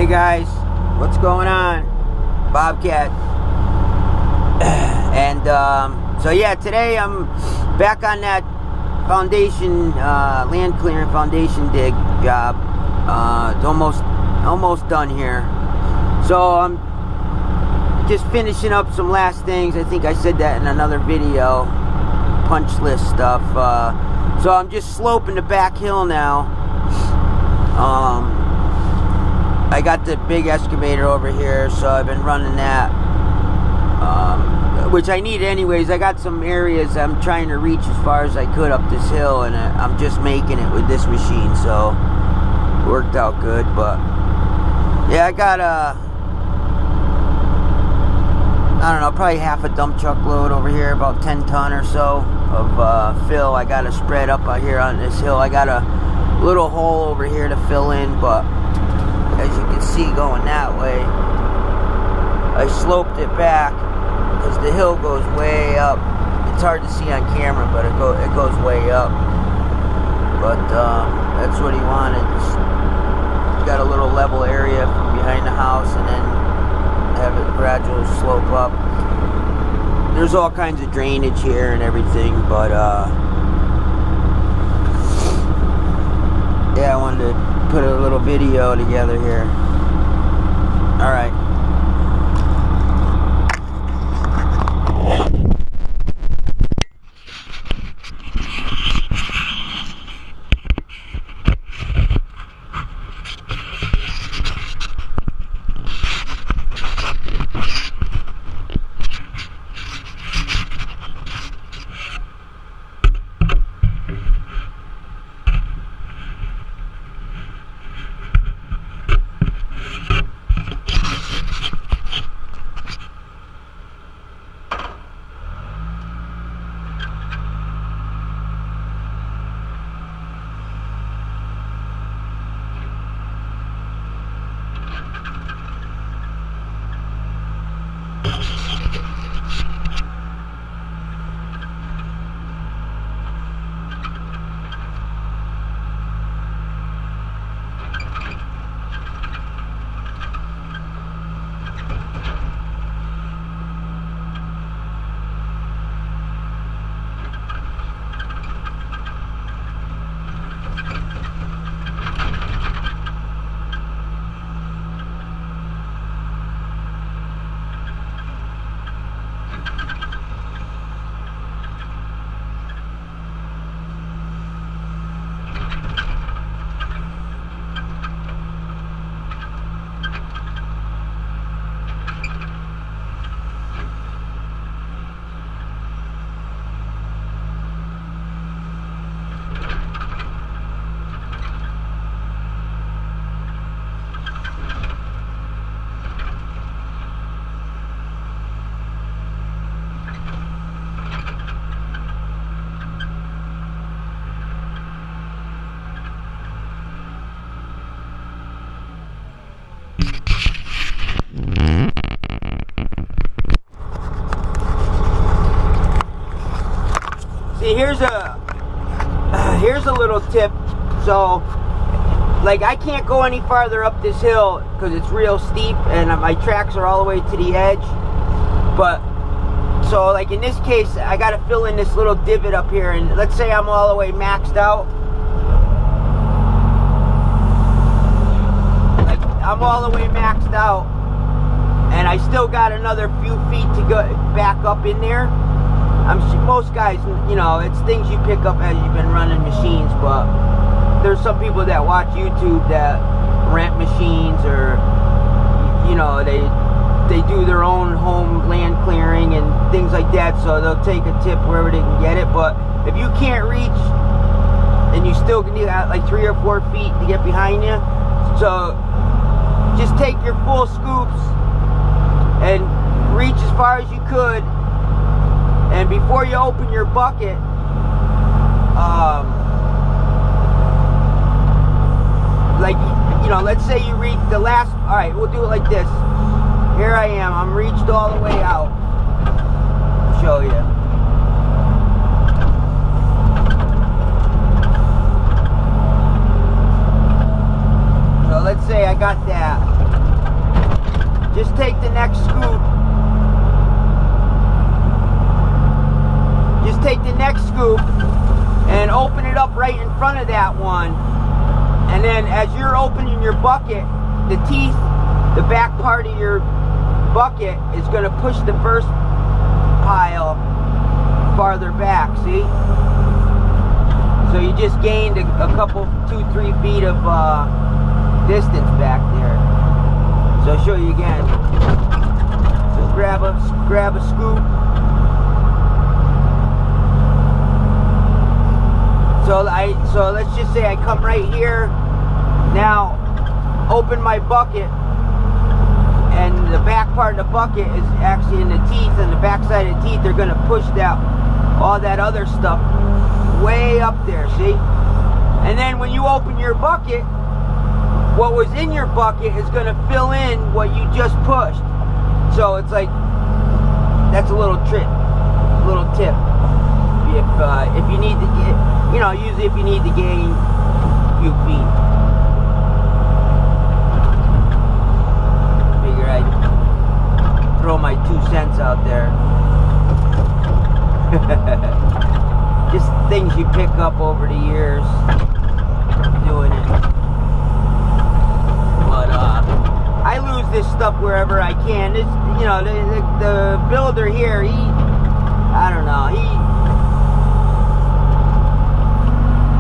Hey guys, what's going on? Bobcat. And so yeah, today I'm back on that foundation, land clearing foundation dig job. It's almost done here. So I'm just finishing up some last things. I think I said that in another video, punch list stuff. So I'm just sloping the back hill now. I got the big excavator over here, so I've been running that, which I need anyways. I got some areas I'm trying to reach as far as I could up this hill, and I'm just making it with this machine, so it worked out good. But yeah, I got I don't know, probably half a dump truck load over here, about 10 ton or so of fill. I got to spread up out here on this hill. I got a little hole over here to fill in, but as you can see going that way, I sloped it back because the hill goes way up. It's hard to see on camera, but it goes way up. But that's what he wanted. He's got a little level area from behind the house, and then have it gradually slope up. There's all kinds of drainage here and everything, but yeah, I wanted to put a little video together here. All right. Here's a little tip. So, like, I can't go any farther up this hill because it's real steep and my tracks are all the way to the edge. But so, like, in this case, I got to fill in this little divot up here, and let's say I'm all the way maxed out. Like, I'm all the way maxed out, and I still got another few feet to go back up in there. Most guys, you know, it's things you pick up as you've been running machines, but there's some people that watch YouTube that rent machines, or, you know, they do their own home land clearing and things like that, so they'll take a tip wherever they can get it. But if you can't reach and you still need like 3 or 4 feet to get behind you, so just take your full scoops and reach as far as you could. And before you open your bucket, like, you know, let's say you reach the last, all right, we'll do it like this. Here I am, I'm reached all the way out. I'll show you. So let's say I got that. just take the next scoop. Just take the next scoop and open it up right in front of that one. And then as you're opening your bucket, the teeth, the back part of your bucket is going to push the first pile farther back, see? So you just gained a couple, 2-3 feet of distance back there. So I'll show you again. Just grab a scoop. So let's just say I come right here. Now open my bucket, and the back part of the bucket is actually in the teeth, and the back side of the teeth are going to push that all that other stuff way up there, see? And then when you open your bucket, what was in your bucket is going to fill in what you just pushed. So it's like, that's a little trick, little tip. If you need to get, you know, usually if you need to gain a few feet. Figure I'd throw my 2 cents out there. Just things you pick up over the years doing it. But I lose this stuff wherever I can. This, you know, the builder here, I don't know,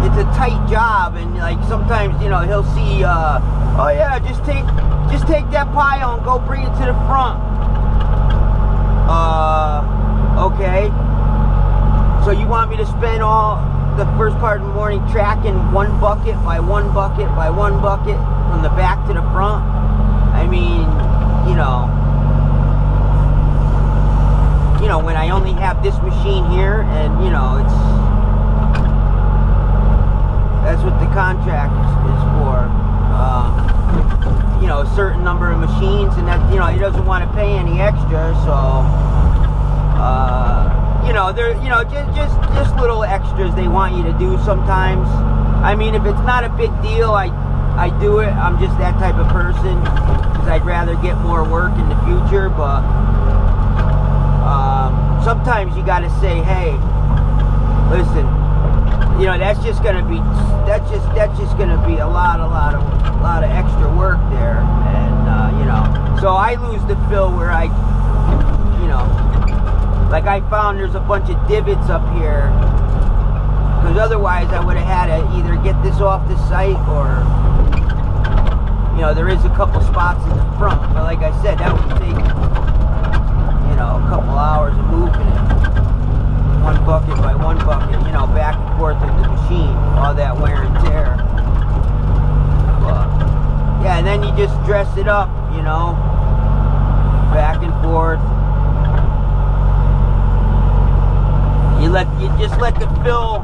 it's a tight job, and like sometimes, you know, he'll see, oh yeah, just take that pile and go bring it to the front. Okay. So you want me to spend all the first part of the morning tracking one bucket by one bucket by one bucket from the back to the front? I mean, you know, when I only have this machine here, and you know, that's what the contract is for. You know, a certain number of machines, and that, you know, he doesn't want to pay any extra, so you know, there, you know, just little extras they want you to do sometimes. I mean, if it's not a big deal, I do it. I'm just that type of person, because I'd rather get more work in the future. But sometimes you got to say, hey, listen, you know, that's just gonna be a lot of extra work there, and you know, so I lose the fill where I, you know, like I found there's a bunch of divots up here, because otherwise I would have had to either get this off the site, or, you know, there is a couple spots in the front, but like I said, that would take, you know, a couple hours of moving it. One bucket by one bucket, you know, back and forth with the machine, all that wear and tear. But, yeah, and then you just dress it up, you know, back and forth. You just let the fill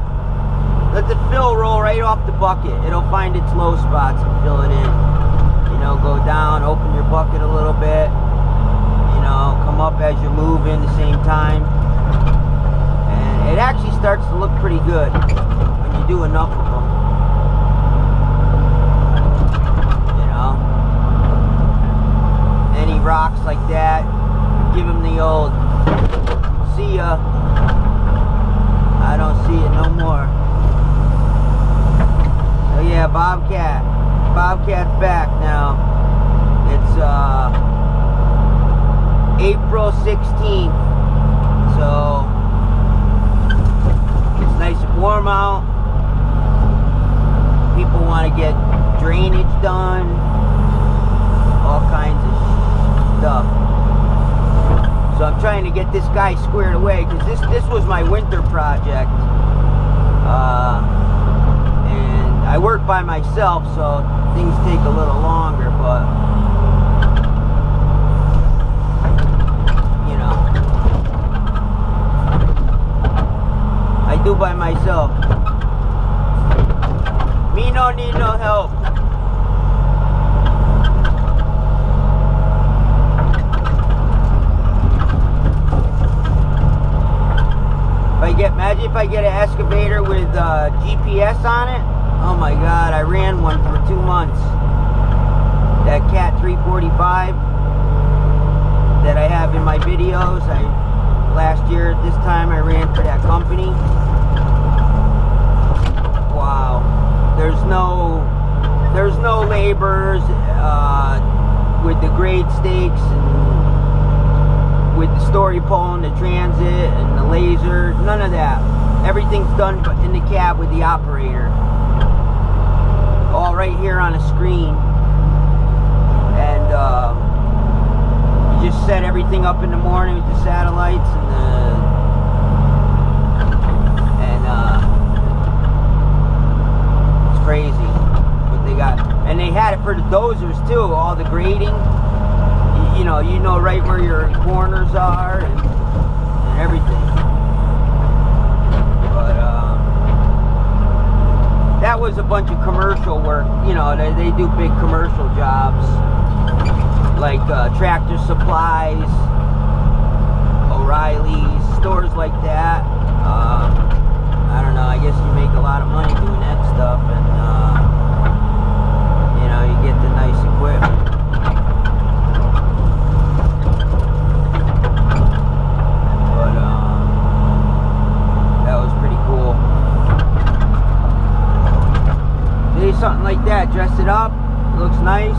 roll right off the bucket. It'll find its low spots and fill it in. You know, go down, open your bucket a little bit. You know, come up as you move in the same time. It actually starts to look pretty good when you do enough of them. You know, any rocks like that, give them the old see ya. I don't see it no more. So yeah, Bobcat's back now. It's April 16th. So nice and warm out. People want to get drainage done, all kinds of stuff. So I'm trying to get this guy squared away, because this was my winter project, and I work by myself, so things take a little longer, but you know, I do by myself. Me no need no help. Imagine if I get an excavator with GPS on it. Oh my God, I ran one for 2 months. That Cat 345. my videos. Last year at this time I ran for that company. Wow. There's no laborers with the grade stakes and with the story pole and the transit and the laser. None of that. Everything's done in the cab with the operator. All right here on a screen. And you just set everything up in the morning with the satellites it's crazy what they got. And they had it for the dozers too, all the grading. You know right where your corners are and everything. But that was a bunch of commercial work. They do big commercial jobs like Tractor Supplies, O'Reilly's, stores like that. I don't know, I guess you make a lot of money doing that stuff, and you get the nice equipment. But that was pretty cool. See, something like that, dress it up, it looks nice.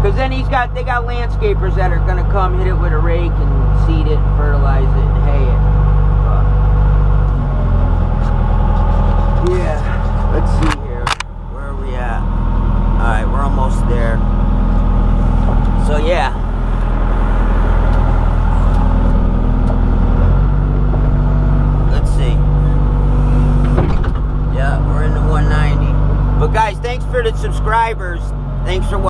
Because then they got landscapers that are going to come hit it with a rake and seed it and fertilize it and hay it. Yeah, let's see here. Where are we at? Alright, we're almost there. So yeah. Let's see. Yeah, we're in the 190. But guys, thanks for the subscribers. Thanks for watching.